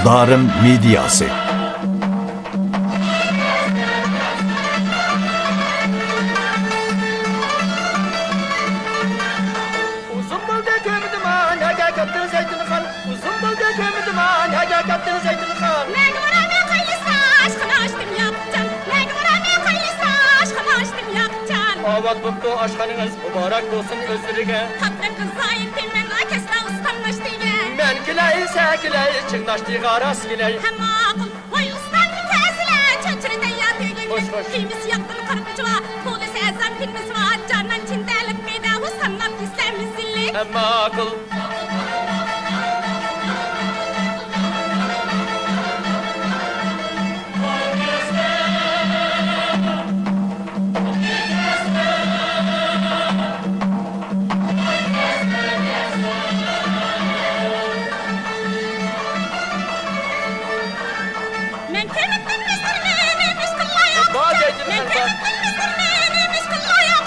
Odarım Medyası. Uzun buldu kömürdüm ha, nege kaptın Zeytin Khan. Uzun buldu kömürdüm ha, nege kaptın Zeytin Khan. Mecburane kayısa aşkını açtım yapacağım. Mecburane kayısa aşkını açtım yapacağım. Avat buktu aşkınız mübarek olsun özürüge. Tatlı kız zayitim ben akesle ustanlaştı ya. Ben kiley sekiley, çıknaştı garas kiley. Hem akıl vay ustan tezile çöçürüden yatıyor Hoş, gibi. hoş. Kimisi yaktın kırpıcı var. Kulu sezen filmisi var. Canan çindelip bir de usanmak istemli zilli. Emma akıl. Men temettim misirmemiş kılla yok. Bak Zeytin Men Khan. temettim misirmemiş kılla yok.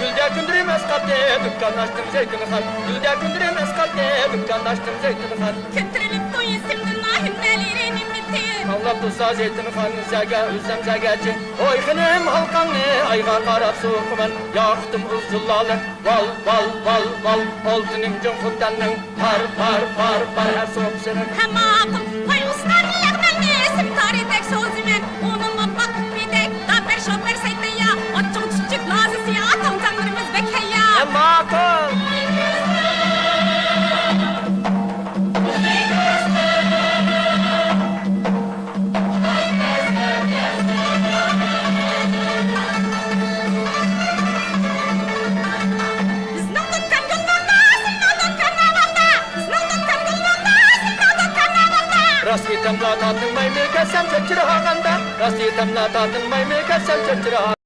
Gülde gündürüm eskatte, dükkanlaştım Zeytin Khan. Gülde gündürüm eskatte, dükkanlaştım Zeytin Khan. Kötürülüp bu isimden nahimlerin bitti. Anlap tutsa Zeytin Khan, zege üzem zegeci. Oy kınım halkanı, aygar karab soğukuman. Yaktım uzzullalı, val val val val. Altınım cunhuttanın, par par par par. Her soğuk senin. Hem akıl vay ustan yakdan isim tarihtek sözümen. Onunla bak bir dek daper şoper saydı ya. Açık küçük lazısı ya atam tanrımız bekhe ya. Emma akıl. Bizning tutgan gullarda, sizning tutgan navaqda. Bizning tutgan gullarda, sizning tutgan navaqda. Rasti temla tatın maymi kessem çöpçürü haganda. Rasti temla tatın maymi kessem çöpçürü haganda.